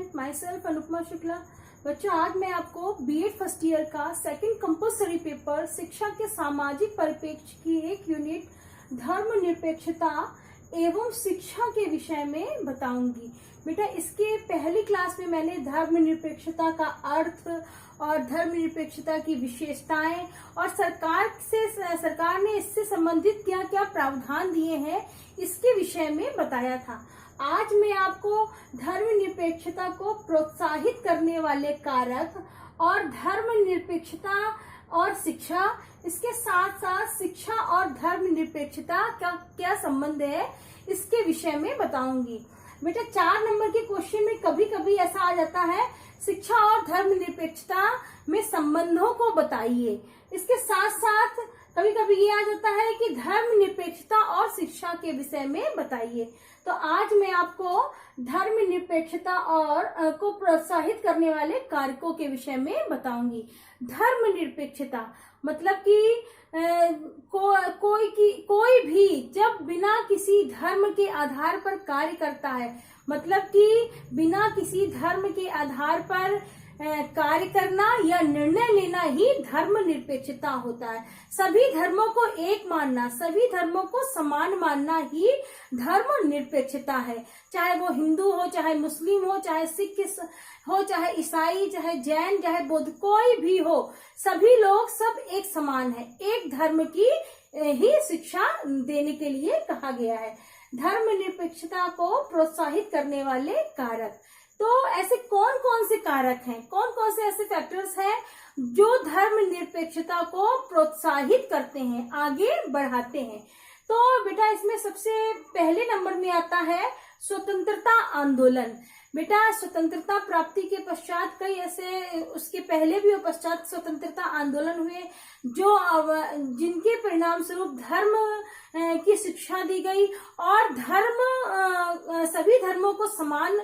With my self Anupama Shukla. बच्चों, आज मैं आपको बीएड फर्स्ट ईयर का सेकंड कंपल्सरी पेपर शिक्षा के सामाजिक परिप्रेक्ष्य की एक यूनिट धर्मनिरपेक्षता एवं शिक्षा के विषय में बताऊंगी। बेटा, इसके पहली क्लास में मैंने धर्मनिरपेक्षता का अर्थ और धर्मनिरपेक्षता की विशेषताएं और सरकार ने इससे संबंधित क्या क्या प्रावधान दिए हैं इसके विषय में बताया था। आज मैं आपको धर्मनिरपेक्षता को प्रोत्साहित करने वाले कारक और धर्मनिरपेक्षता और शिक्षा, इसके साथ साथ शिक्षा और धर्मनिरपेक्षता का क्या संबंध है इसके विषय में बताऊंगी। बेटा, 4 नंबर के क्वेश्चन में कभी कभी ऐसा आ जाता है, शिक्षा और धर्मनिरपेक्षता में संबंधों को बताइए। इसके साथ साथ कभी कभी ये आ जाता है कि धर्मनिरपेक्षता और शिक्षा के विषय में बताइए। तो आज मैं आपको धर्मनिरपेक्षता और को प्रोत्साहित करने वाले कारकों के विषय में बताऊंगी। धर्मनिरपेक्षता मतलब कि कोई भी जब बिना किसी धर्म के आधार पर कार्य करता है, मतलब कि बिना किसी धर्म के आधार पर कार्य करना या निर्णय लेना ही धर्मनिरपेक्षता होता है। सभी धर्मों को एक मानना, सभी धर्मों को समान मानना ही धर्मनिरपेक्षता है। चाहे वो हिंदू हो, चाहे मुस्लिम हो, चाहे सिख हो, चाहे ईसाई, चाहे जैन, चाहे बौद्ध, कोई भी हो, सभी लोग सब एक समान है। एक धर्म की ही शिक्षा देने के लिए कहा गया है। धर्मनिरपेक्षता को प्रोत्साहित करने वाले कारक, तो ऐसे कौन कौन से कारक हैं, कौन कौन से ऐसे फैक्टर्स हैं जो धर्मनिरपेक्षता को प्रोत्साहित करते हैं, आगे बढ़ाते हैं। तो बेटा, इसमें सबसे पहले नंबर में आता है स्वतंत्रता आंदोलन। बेटा, स्वतंत्रता प्राप्ति के पश्चात कई ऐसे, उसके पहले भी और पश्चात स्वतंत्रता आंदोलन हुए जिनके परिणाम स्वरूप धर्म की शिक्षा दी गई और सभी धर्मों को समान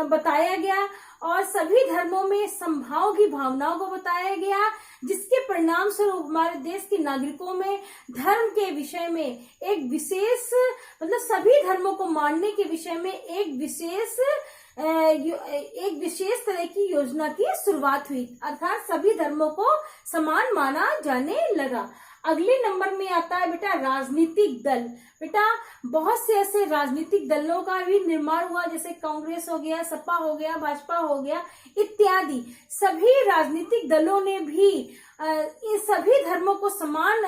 बताया गया और सभी धर्मों में समभाव की भावनाओं को बताया गया, जिसके परिणाम स्वरूप हमारे देश के नागरिकों में धर्म के विषय में एक विशेष, मतलब सभी धर्मों को मानने के विषय में एक विशेष तरह की योजना की शुरुआत हुई, अर्थात सभी धर्मों को समान माना जाने लगा। अगले नंबर में आता है बेटा राजनीतिक दल। बेटा, बहुत से ऐसे राजनीतिक दलों का भी निर्माण हुआ, जैसे कांग्रेस हो गया, सपा हो गया, भाजपा हो गया इत्यादि। सभी राजनीतिक दलों ने भी इन सभी धर्मों को समान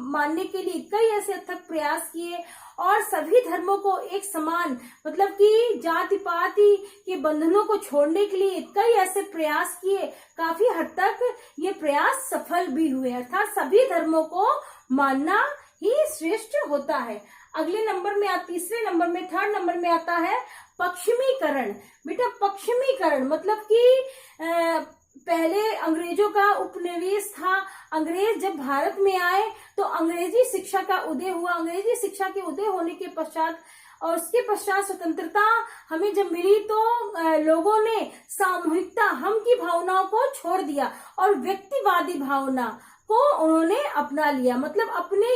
मानने के लिए कई ऐसे अथक प्रयास किए और सभी धर्मों को एक समान, मतलब कि जाति पाति के बंधनों को छोड़ने के लिए कई ऐसे प्रयास किए। काफी हद तक ये प्रयास सफल भी हुए, अर्थात सभी धर्मों को मानना ही श्रेष्ठ होता है। अगले नंबर में, तीसरे नंबर में, थर्ड नंबर में आता है पश्चिमीकरण। बेटा, पश्चिमीकरण मतलब कि पहले अंग्रेजों का उपनिवेश था। अंग्रेज जब भारत में आए तो अंग्रेजी शिक्षा का उदय हुआ। अंग्रेजी शिक्षा के उदय होने के पश्चात और उसके पश्चात स्वतंत्रता हमें जब मिली तो लोगों ने सामूहिकता, हम की भावनाओं को छोड़ दिया और व्यक्तिवादी भावना को उन्होंने अपना लिया। मतलब अपने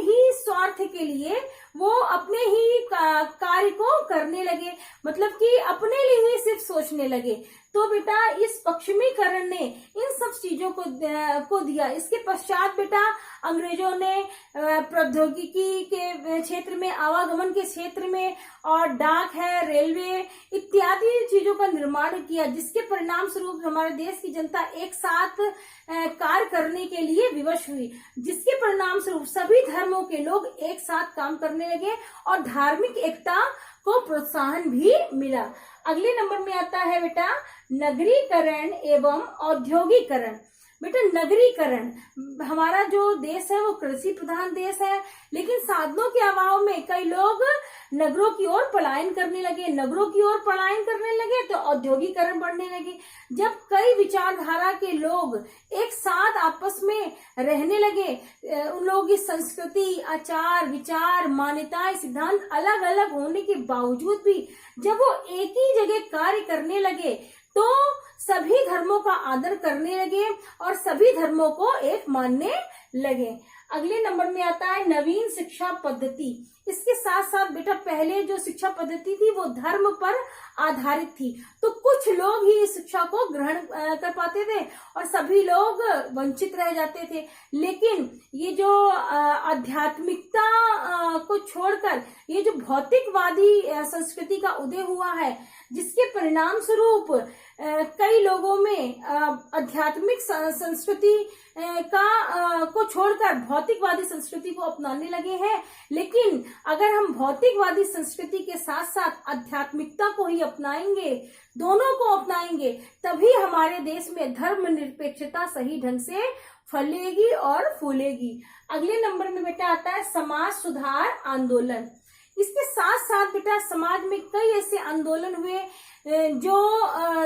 ही स्वार्थ के लिए वो अपने ही कार्य को करने लगे, मतलब कि अपने लिए ही सिर्फ सोचने लगे। तो बेटा, इस पश्चिमीकरण ने इन सब चीजों को दिया। इसके पश्चात बेटा, अंग्रेजों ने प्रौद्योगिकी के क्षेत्र में, आवागमन के क्षेत्र में और डाक है, रेलवे इत्यादि चीजों का निर्माण किया, जिसके परिणाम स्वरूप हमारे देश की जनता एक साथ कार्य करने के लिए विवश हुई, जिसके परिणाम स्वरूप सभी धर्मों के लोग एक साथ काम करने लगे और धार्मिक एकता को प्रोत्साहन भी मिला। अगले नंबर में आता है बेटा नगरीकरण एवं औद्योगिकरण। बेटा, नगरीकरण, हमारा जो देश है वो कृषि प्रधान देश है, लेकिन साधनों के अभाव में कई लोग नगरों की ओर पलायन करने लगे। नगरों की ओर पलायन करने लगे तो औद्योगिकरण बढ़ने लगे। जब कई विचारधारा के लोग एक साथ आपस में रहने लगे, उन लोगों की संस्कृति, आचार, विचार, मान्यताएं, सिद्धांत अलग अलग होने के बावजूद भी जब वो एक ही जगह कार्य करने लगे तो सभी धर्मों का आदर करने लगे और सभी धर्मों को एक मानने लगे। अगले नंबर में आता है नवीन शिक्षा पद्धति। इसके साथ साथ बेटा पहले जो शिक्षा पद्धति थी वो धर्म पर आधारित थी, तो कुछ लोग ही इस शिक्षा को ग्रहण कर पाते थे और सभी लोग वंचित रह जाते थे। लेकिन ये जो आध्यात्मिकता को छोड़कर ये जो भौतिकवादी संस्कृति का उदय हुआ है, जिसके परिणाम स्वरूप कई लोगों में आध्यात्मिक संस्कृति को छोड़कर भौतिकवादी संस्कृति को अपनाने लगे हैं। लेकिन अगर हम भौतिकवादी संस्कृति के साथ साथ आध्यात्मिकता को ही अपनाएंगे, दोनों को अपनाएंगे, तभी हमारे देश में धर्मनिरपेक्षता सही ढंग से फलेगी और फूलेगी। अगले नंबर में बेटा आता है समाज सुधार आंदोलन। इसके साथ साथ बेटा समाज में कई ऐसे आंदोलन हुए जो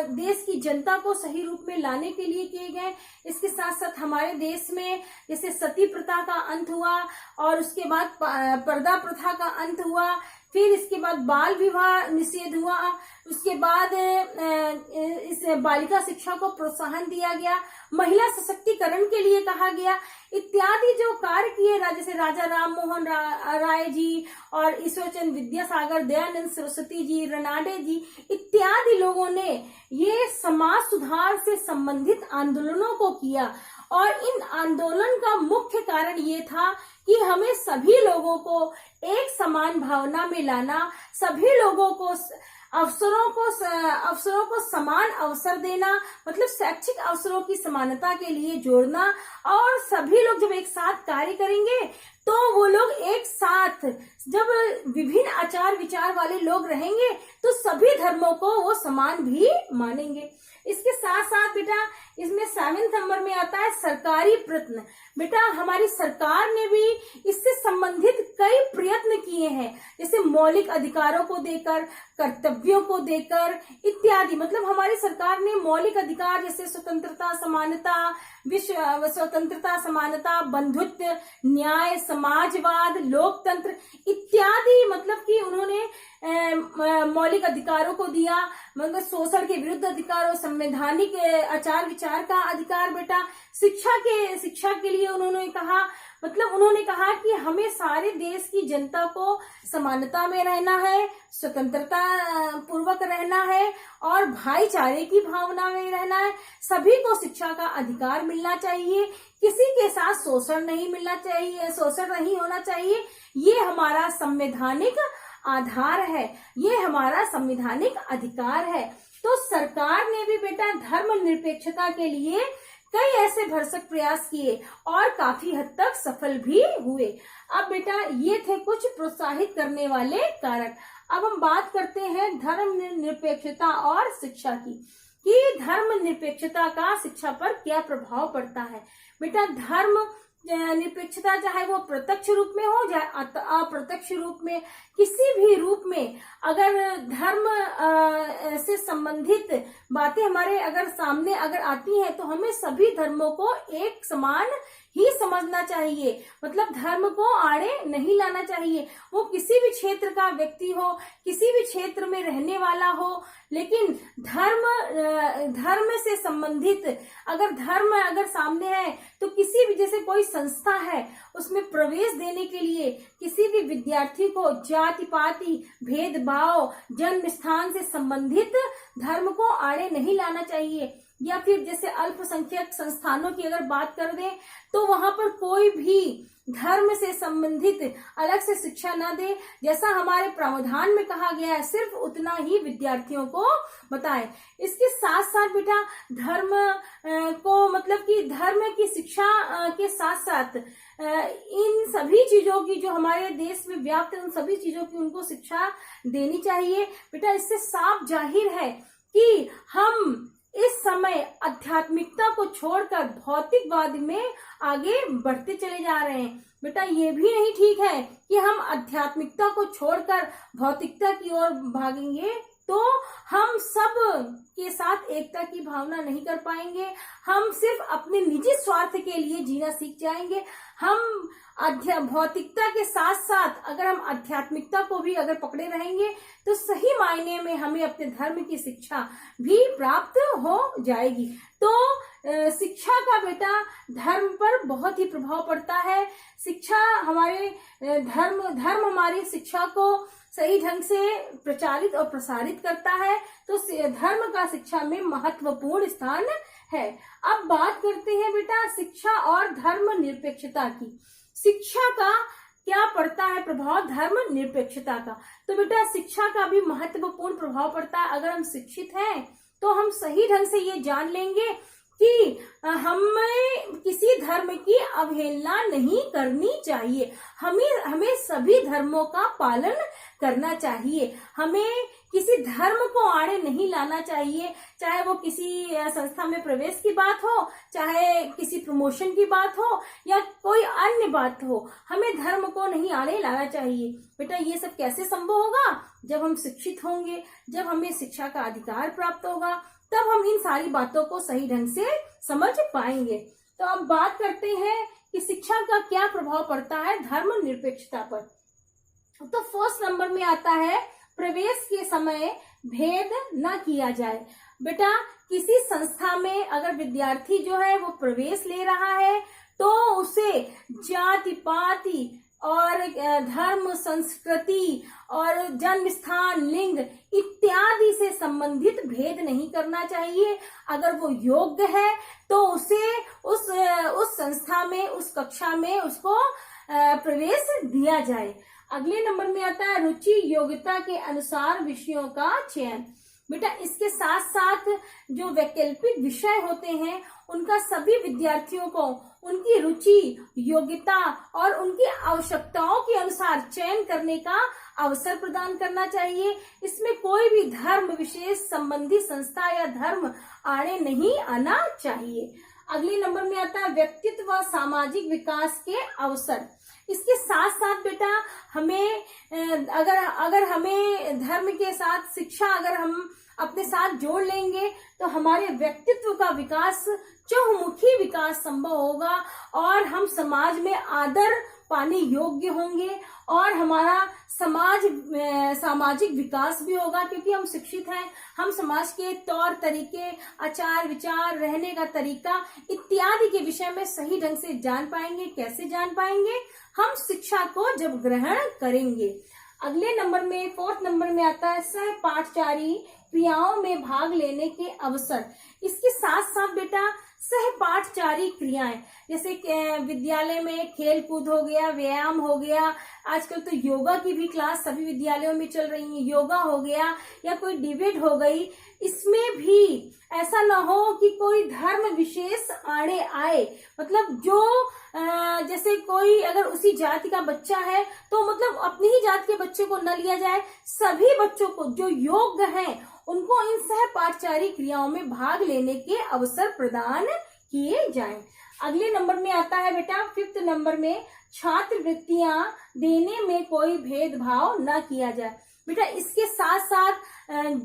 देश की जनता को सही रूप में लाने के लिए किए गए। इसके साथ साथ हमारे देश में जैसे सती प्रथा का अंत हुआ और उसके बाद पर्दा प्रथा का अंत हुआ, फिर इसके बाद बाल विवाह निषेध हुआ, उसके बाद इस बालिका शिक्षा को प्रोत्साहन दिया गया, महिला सशक्तिकरण के लिए कहा गया, इत्यादि जो कार्य किए जैसे राजा राम मोहन राय जी और ईश्वरचंद विद्यासागर, दयानंद सरस्वती जी, रनाडे जी इत्यादि लोगों ने ये समाज सुधार से संबंधित आंदोलनों को किया। और इन आंदोलन का मुख्य कारण ये था कि हमें सभी लोगों को एक समान भावना में लाना, सभी लोगों को अवसरों को समान अवसर देना, मतलब शैक्षिक अवसरों की समानता के लिए जोड़ना। और सभी लोग जब एक साथ कार्य करेंगे तो वो लोग एक साथ, जब विभिन्न आचार विचार वाले लोग रहेंगे तो सभी धर्मों को वो समान भी मानेंगे। इसके साथ साथ बेटा इसमें 7वें नंबर में आता है सरकारी प्रयत्न। बेटा हमारी सरकार ने भी इससे संबंधित कई प्रयत्न किए हैं, जैसे मौलिक अधिकारों को देकर, कर्तव्यों को देकर इत्यादि। मतलब हमारी सरकार ने मौलिक अधिकार जैसे स्वतंत्रता, समानता, विश्व स्वतंत्रता, समानता, बंधुत्व, न्याय, समाजवाद, लोकतंत्र इत्यादि, मतलब कि उन्होंने मौलिक अधिकारों को दिया। मतलब शोषण के विरुद्ध अधिकारों, संवैधानिक आचार विचार का अधिकार। बेटा शिक्षा के लिए उन्होंने कहा, मतलब उन्होंने कहा कि हमें सारे देश की जनता को समानता में रहना है, स्वतंत्रता पूर्वक रहना है और भाईचारे की भावना में रहना है। सभी को शिक्षा का अधिकार मिलना चाहिए, किसी के साथ शोषण नहीं मिलना चाहिए, शोषण नहीं होना चाहिए। ये हमारा संवैधानिक आधार है, ये हमारा संवैधानिक अधिकार है। तो सरकार ने भी बेटा धर्मनिरपेक्षता के लिए कई ऐसे भरसक प्रयास किए और काफी हद तक सफल भी हुए। अब बेटा ये थे कुछ प्रोत्साहित करने वाले कारक। अब हम बात करते हैं धर्मनिरपेक्षता और शिक्षा की, कि धर्मनिरपेक्षता का शिक्षा पर क्या प्रभाव पड़ता है। बेटा धर्म निरपेक्षता चाहे वो प्रत्यक्ष रूप में हो या अप्रत्यक्ष रूप में, किसी भी रूप में अगर धर्म से संबंधित बातें हमारे अगर सामने अगर आती हैं तो हमें सभी धर्मों को एक समान ही समझना चाहिए। मतलब धर्म को आड़े नहीं लाना चाहिए, वो किसी भी क्षेत्र का व्यक्ति हो, किसी भी क्षेत्र में रहने वाला हो, लेकिन धर्म से संबंधित अगर सामने है तो किसी भी, जैसे कोई संस्था है उसमें प्रवेश देने के लिए किसी भी विद्यार्थी को जाति पाति भेदभाव, जन्म स्थान से संबंधित धर्म को आड़े नहीं लाना चाहिए। या फिर जैसे अल्पसंख्यक संस्थानों की अगर बात कर दें तो वहां पर कोई भी धर्म से संबंधित अलग से शिक्षा न दे, जैसा हमारे प्रावधान में कहा गया है, सिर्फ उतना ही विद्यार्थियों को बताएं। इसके साथ साथ बेटा धर्म को, मतलब कि धर्म की शिक्षा के साथ साथ इन सभी चीजों की जो हमारे देश में व्याप्त है, उन सभी चीजों की उनको शिक्षा देनी चाहिए। बेटा इससे साफ जाहिर है कि हम इस समय आध्यात्मिकता को छोड़कर भौतिकवाद में आगे बढ़ते चले जा रहे हैं। बेटा ये भी नहीं ठीक है कि हम आध्यात्मिकता को छोड़कर भौतिकता की ओर भागेंगे, तो हम सब के साथ एकता की भावना नहीं कर पाएंगे। हम सिर्फ अपने निजी स्वार्थ के लिए जीना सीख जाएंगे। हम भौतिकता के साथ साथ अगर हम आध्यात्मिकता को भी अगर पकड़े रहेंगे तो सही मायने में हमें अपने धर्म की शिक्षा भी प्राप्त हो जाएगी। तो शिक्षा का बेटा धर्म पर बहुत ही प्रभाव पड़ता है। शिक्षा हमारे धर्म हमारी शिक्षा को सही ढंग से प्रचारित और प्रसारित करता है। तो धर्म का शिक्षा में महत्वपूर्ण स्थान है। अब बात करते हैं बेटा शिक्षा और धर्म निरपेक्षता की। शिक्षा का क्या पड़ता है प्रभाव धर्म निरपेक्षता का? तो बेटा शिक्षा का भी महत्वपूर्ण प्रभाव पड़ता है। अगर हम शिक्षित हैं तो हम सही ढंग से ये जान लेंगे कि हमें किसी धर्म की अवहेलना नहीं करनी चाहिए। हमें सभी धर्मों का पालन करना चाहिए। हमें किसी धर्म को आड़े नहीं लाना चाहिए, चाहे वो किसी संस्था में प्रवेश की बात हो, चाहे किसी प्रमोशन की बात हो या कोई अन्य बात हो। हमें धर्म को नहीं आड़े लाना चाहिए। बेटा ये सब कैसे संभव होगा? जब हम शिक्षित होंगे, जब हमें शिक्षा का अधिकार प्राप्त होगा, तब हम इन सारी बातों को सही ढंग से समझ पाएंगे। तो अब बात करते हैं कि शिक्षा का क्या प्रभाव पड़ता है धर्म निरपेक्षता पर। तो फर्स्ट नंबर में आता है प्रवेश के समय भेद न किया जाए। बेटा किसी संस्था में अगर विद्यार्थी जो है वो प्रवेश ले रहा है तो उसे जाति पाति और धर्म संस्कृति और जन्म स्थान लिंग इत्यादि से संबंधित भेद नहीं करना चाहिए। अगर वो योग्य है तो उसे उस संस्था में उस कक्षा में उसको प्रवेश दिया जाए। अगले नंबर में आता है रुचि योग्यता के अनुसार विषयों का चयन। बेटा इसके साथ साथ जो वैकल्पिक विषय होते हैं उनका सभी विद्यार्थियों को उनकी रुचि योग्यता और उनकी आवश्यकताओं के अनुसार चयन करने का अवसर प्रदान करना चाहिए। इसमें कोई भी धर्म विशेष संबंधी संस्था या धर्म आड़े नहीं आना चाहिए। अगले नंबर में आता है व्यक्तित्व व सामाजिक विकास के अवसर। इसके साथ साथ बेटा हमें अगर हमें धर्म के साथ शिक्षा अगर हम अपने साथ जोड़ लेंगे तो हमारे व्यक्तित्व का विकास चहुमुखी विकास संभव होगा और हम समाज में आदर पाने योग्य होंगे और हमारा सामाजिक विकास भी होगा, क्योंकि हम शिक्षित हैं। हम समाज के तौर तरीके, आचार विचार, रहने का तरीका इत्यादि के विषय में सही ढंग से जान पाएंगे। कैसे जान पाएंगे? हम शिक्षा को जब ग्रहण करेंगे। अगले नंबर में फोर्थ नंबर में आता है सहपाठचारी क्रियाओं में भाग लेने के अवसर। इसके साथ साथ बेटा सहपाठचारी क्रियाएं जैसे विद्यालय में खेल कूद हो गया, व्यायाम हो गया, आजकल तो योगा की भी क्लास सभी विद्यालयों में चल रही है, योगा हो गया या कोई डिबेट हो गई। इसमें भी ऐसा ना हो कि कोई धर्म विशेष आड़े आए। मतलब जो जैसे कोई अगर उसी जाति का बच्चा है तो मतलब अपनी ही जाति के बच्चे को न लिया जाए, सभी बच्चों को जो योग्य हैं उनको इन सहपाठचारी क्रियाओं में भाग लेने के अवसर प्रदान किए जाएं। अगले नंबर में आता है बेटा फिफ्थ नंबर में छात्रवृत्तियां देने में कोई भेदभाव न किया जाए। बेटा इसके साथ साथ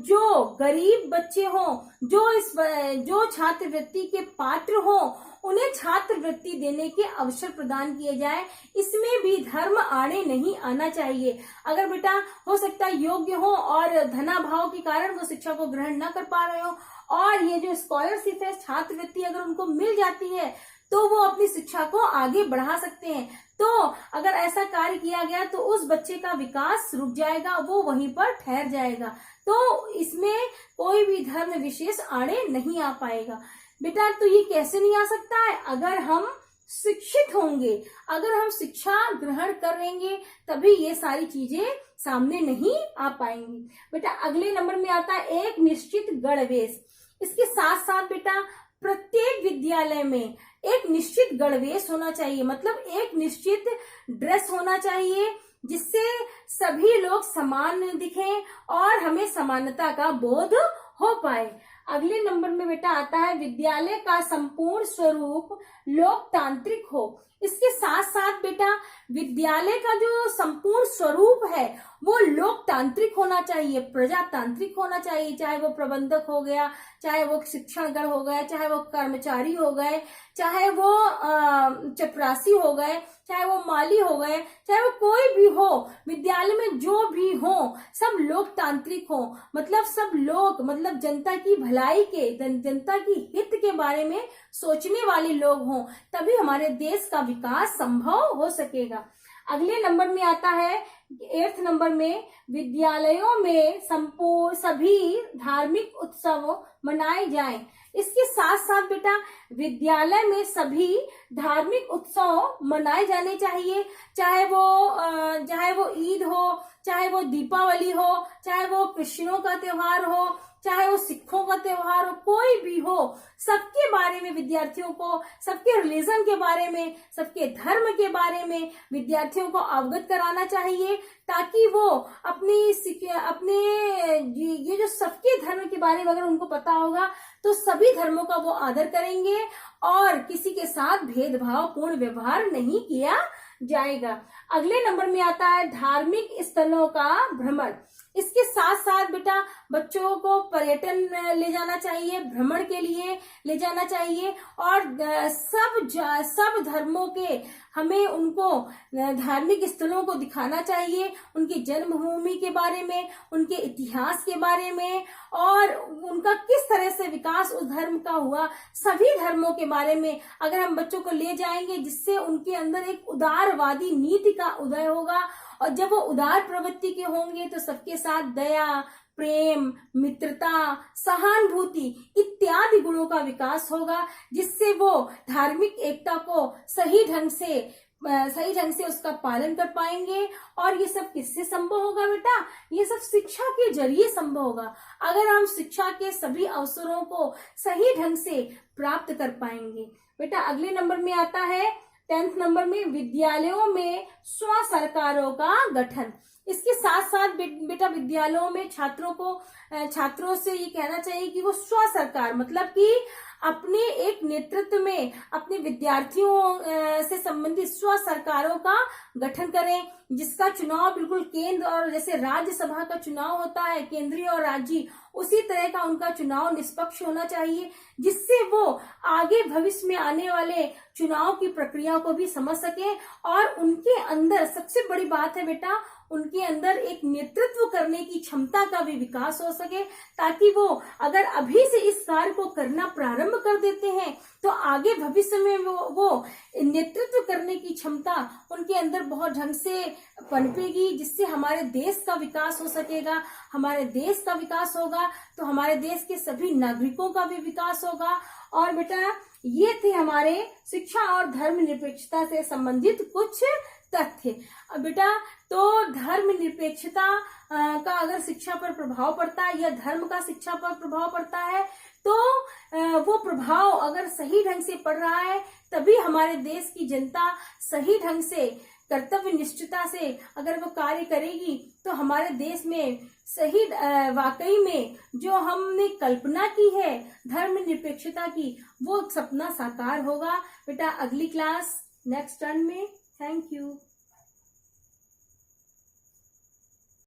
जो गरीब बच्चे हों, जो छात्रवृत्ति के पात्र हों, उन्हें छात्रवृत्ति देने के अवसर प्रदान किए जाए। इसमें भी धर्म आड़े नहीं आना चाहिए। अगर बेटा हो सकता है योग्य हो और धनाभाव के कारण वो शिक्षा को ग्रहण न कर पा रहे हो और ये जो स्कॉलरशिप है, छात्रवृत्ति अगर उनको मिल जाती है तो वो अपनी शिक्षा को आगे बढ़ा सकते हैं। तो अगर ऐसा कार्य किया गया तो उस बच्चे का विकास रुक जाएगा, वो वहीं पर ठहर जाएगा। तो इसमें कोई भी धर्म विशेष आड़े नहीं आ पाएगा। बेटा तो ये कैसे नहीं आ सकता है? अगर हम शिक्षित होंगे, अगर हम शिक्षा ग्रहण करेंगे तभी ये सारी चीजें सामने नहीं आ पाएंगी। बेटा अगले नंबर में आता है एक निश्चित गणवेश। इसके साथ साथ बेटा प्रत्येक विद्यालय में एक निश्चित गणवेश होना चाहिए, मतलब एक निश्चित ड्रेस होना चाहिए जिससे सभी लोग समान दिखें और हमें समानता का बोध हो पाए। अगले नंबर में बेटा आता है विद्यालय का संपूर्ण स्वरूप लोकतांत्रिक हो। इसके साथ साथ बेटा विद्यालय का जो संपूर्ण स्वरूप है वो लोकतांत्रिक होना चाहिए, प्रजातांत्रिक होना चाहिए। चाहे वो प्रबंधक हो गया, चाहे वो शिक्षणगण हो गए, चाहे वो कर्मचारी हो गए, चाहे वो चपरासी हो गए, चाहे वो माली हो गए, चाहे वो कोई भी हो, विद्यालय में जो भी हो सब लोकतांत्रिक हो। मतलब सब लोग, मतलब जनता की भलाई के, जनता की हित के बारे में सोचने वाले लोग हों, तभी हमारे देश का विकास संभव हो सकेगा। अगले नंबर में आता है 8th नंबर में विद्यालयों में संपूर्ण सभी धार्मिक उत्सव मनाए जाएं। इसके साथ साथ बेटा विद्यालय में सभी धार्मिक उत्सव मनाए जाने चाहिए, चाहे वो ईद हो, चाहे वो दीपावली हो, चाहे वो क्रिश्चियनों का त्योहार हो, चाहे वो सिखों का त्योहार हो, कोई भी हो, सबके बारे में विद्यार्थियों को, सबके रिलीजन के बारे में, सबके धर्म के बारे में विद्यार्थियों को अवगत कराना चाहिए, ताकि वो अपने ये जो सबके धर्म के बारे में अगर उनको पता होगा तो सभी धर्मों का वो आदर करेंगे और किसी के साथ भेदभाव पूर्ण व्यवहार नहीं किया जाएगा। अगले नंबर में आता है धार्मिक स्थलों का भ्रमण। इसके साथ साथ बेटा बच्चों को पर्यटन ले जाना चाहिए, भ्रमण के लिए ले जाना चाहिए, और सब धर्मों के हमें उनको धार्मिक स्थलों को दिखाना चाहिए, उनकी जन्मभूमि के बारे में, उनके इतिहास के बारे में, और उनका किस तरह से विकास उस धर्म का हुआ, सभी धर्मों के बारे में अगर हम बच्चों को ले जाएंगे, जिससे उनके अंदर एक उदारवादी नीति का उदय होगा। और जब वो उदार प्रवृत्ति के होंगे तो सबके साथ दया, प्रेम, मित्रता, सहानुभूति इत्यादि गुणों का विकास होगा, जिससे वो धार्मिक एकता को सही ढंग से उसका पालन कर पाएंगे। और ये सब किससे संभव होगा बेटा? ये सब शिक्षा के जरिए संभव होगा, अगर हम शिक्षा के सभी अवसरों को सही ढंग से प्राप्त कर पाएंगे। बेटा अगले नंबर में आता है 10th नंबर में विद्यालयों में स्व सरकारों का गठन। इसके साथ साथ बेटा विद्यालयों में छात्रों से ये कहना चाहिए कि वो स्व सरकार, मतलब कि अपने एक नेतृत्व में अपने विद्यार्थियों से संबंधित स्व सरकारों का गठन करें, जिसका चुनाव बिल्कुल केंद्र और जैसे राज्यसभा का चुनाव होता है केंद्रीय और राज्य, उसी तरह का उनका चुनाव निष्पक्ष होना चाहिए, जिससे वो आगे भविष्य में आने वाले चुनाव की प्रक्रिया को भी समझ सके। और उनके अंदर सबसे बड़ी बात है बेटा, उनके अंदर एक नेतृत्व करने की क्षमता का भी विकास हो सके, ताकि वो अगर अभी से इस कार्य को करना प्रारंभ कर देते हैं तो आगे भविष्य में वो नेतृत्व करने की क्षमता उनके अंदर बहुत ढंग से पनपेगी, जिससे हमारे देश का विकास हो सकेगा। हमारे देश का विकास होगा तो हमारे देश के सभी नागरिकों का भी विकास होगा। और बेटा ये थे हमारे शिक्षा और धर्मनिरपेक्षता से संबंधित कुछ तथ्य। बेटा तो धर्मनिरपेक्षता का अगर शिक्षा पर प्रभाव पड़ता है या धर्म का शिक्षा पर प्रभाव पड़ता है तो वो प्रभाव अगर सही ढंग से पड़ रहा है तभी हमारे देश की जनता सही ढंग से कर्तव्य निष्ठता से अगर वो कार्य करेगी तो हमारे देश में सही वाकई में जो हमने कल्पना की है धर्मनिरपेक्षता की, वो सपना साकार होगा। बेटा अगली क्लास नेक्स्ट टर्न में। Thank you.